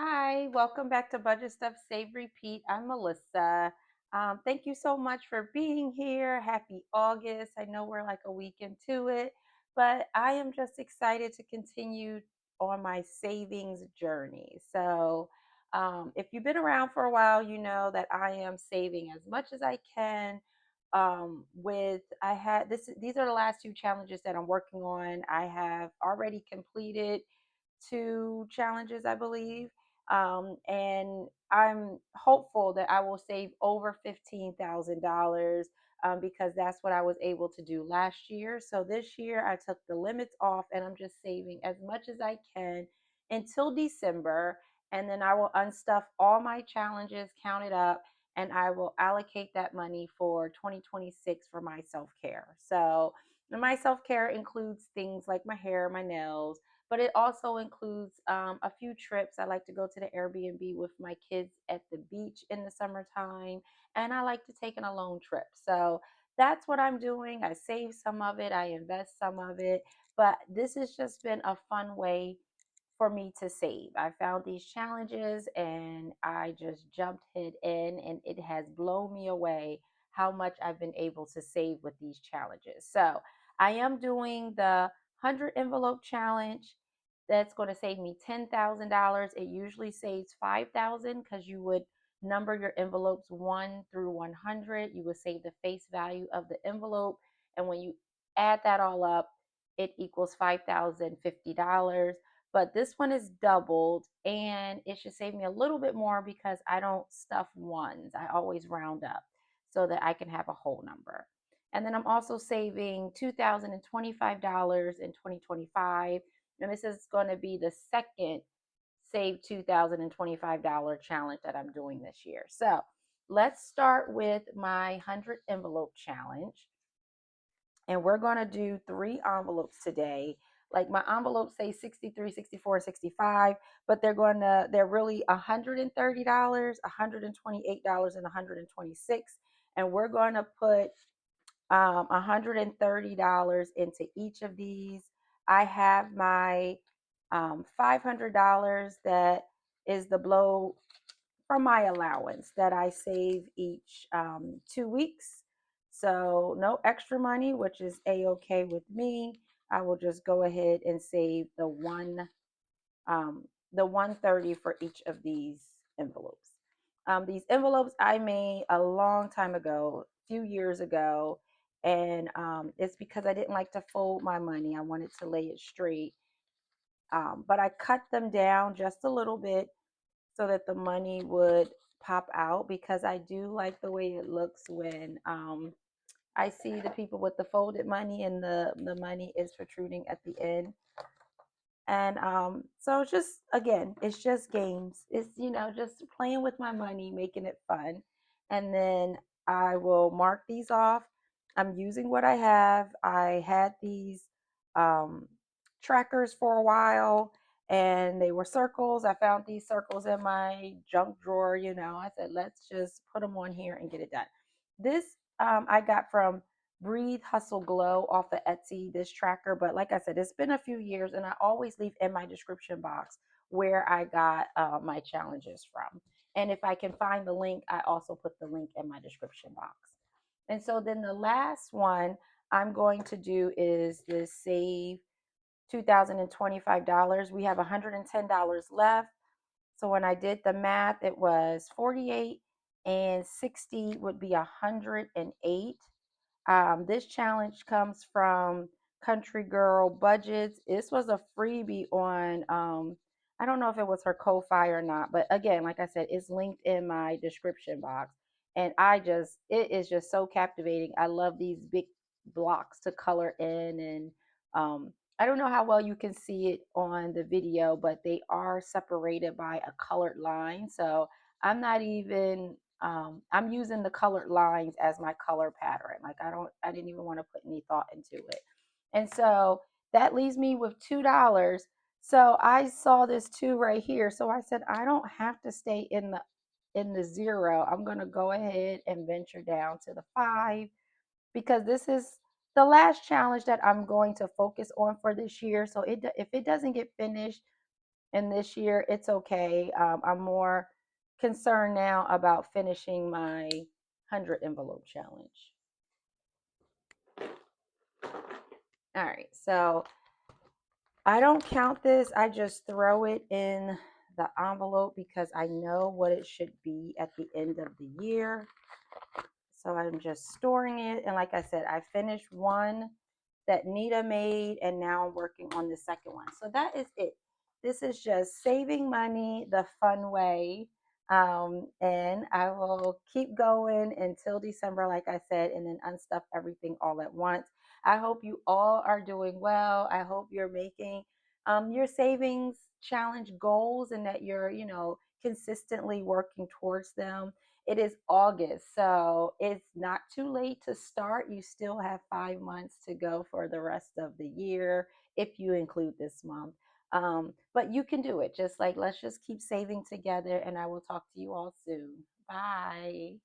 Hi, welcome back to Budget Stuff Save Repeat. I'm Melissa. Thank you so much for being here. Happy August. I know we're like a week into it, but I am just excited to continue on my savings journey. If you've been around for a while, you know that I am saving as much as I can. With I had this, these are the last two challenges that I'm working on. I have already completed two challenges, I believe. And I'm hopeful that I will save over $15,000 because that's what I was able to do last year. So this year I took the limits off and I'm just saving as much as I can until December. And then I will unstuff all my challenges, count it up, and I will allocate that money for 2026 for my self care. So my self care includes things like my hair, my nails, but it also includes a few trips. I like to go to the Airbnb with my kids at the beach in the summertime, and I like to take an alone trip. So that's what I'm doing. I save some of it, I invest some of it, but this has just been a fun way for me to save. I found these challenges and I just jumped head in, and it has blown me away how much I've been able to save with these challenges. So I am doing the 100 envelope challenge. That's going to save me $10,000. It usually saves 5,000 because you would number your envelopes 1 through 100. You would save the face value of the envelope, and when you add that all up, it equals $5,050. But this one is doubled, and it should save me a little bit more because I don't stuff ones. I always round up so that I can have a whole number. And then I'm also saving $2,025 in 2025. And this is going to be the second save $2,025 challenge that I'm doing this year. So let's start with my 100 envelope challenge, and we're going to do three envelopes today. Like my envelopes say 63, 64, 65, but they're really $130, $128, and 126. And we're going to put $130 into each of these. I have my $500 that is the blow from my allowance that I save each 2 weeks. So no extra money, which is a-okay with me. I will just go ahead and save um, the 130 for each of these envelopes. These envelopes I made a long time ago, a few years ago, and it's because I didn't like to fold my money. I wanted to lay it straight, but I cut them down just a little bit so that the money would pop out because I do like the way it looks when I see the people with the folded money and the money is protruding at the end. And so it's just, again, it's just games. It's, just playing with my money, making it fun. And then I will mark these off. I'm using what I have. I had these um, trackers for a while, and they were circles. I found these circles in my junk drawer. I said, let's just put them on here and get it done. This I got from Breathe Hustle Glow off of Etsy, this tracker. But like I said, it's been a few years, and I always leave in my description box where I got my challenges from. And if I can find the link, I also put the link in my description box. And so then the last one I'm going to do is this save $2,025. We have $110 left. So when I did the math, it was 48 and 60 would be 108. This challenge comes from Country Girl Budgets. This was a freebie on, I don't know if it was her Ko-Fi or not, but again, like I said, it's linked in my description box. And it is just so captivating. I love these big blocks to color in. And I don't know how well you can see it on the video, but they are separated by a colored line. So I'm not even I'm using the colored lines as my color pattern. Like I didn't even want to put any thought into it. And so that leaves me with $2. So I saw this two right here. So I said, I don't have to stay in the zero. I'm going to go ahead and venture down to the five because this is the last challenge that I'm going to focus on for this year. So if it doesn't get finished, And this year, it's okay. I'm more concerned now about finishing my 100 envelope challenge. All right, so I don't count this. I just throw it in the envelope because I know what it should be at the end of the year. So I'm just storing it. And like I said, I finished one that Nita made, and now I'm working on the second one. So that is it. This is just saving money the fun way. And I will keep going until December, like I said, and then unstuff everything all at once. I hope you all are doing well. I hope you're making your savings challenge goals and that you're, consistently working towards them. It is August, so it's not too late to start. You still have 5 months to go for the rest of the year if you include this month. But you can do it. Just like let's just keep saving together, and I will talk to you all soon. Bye.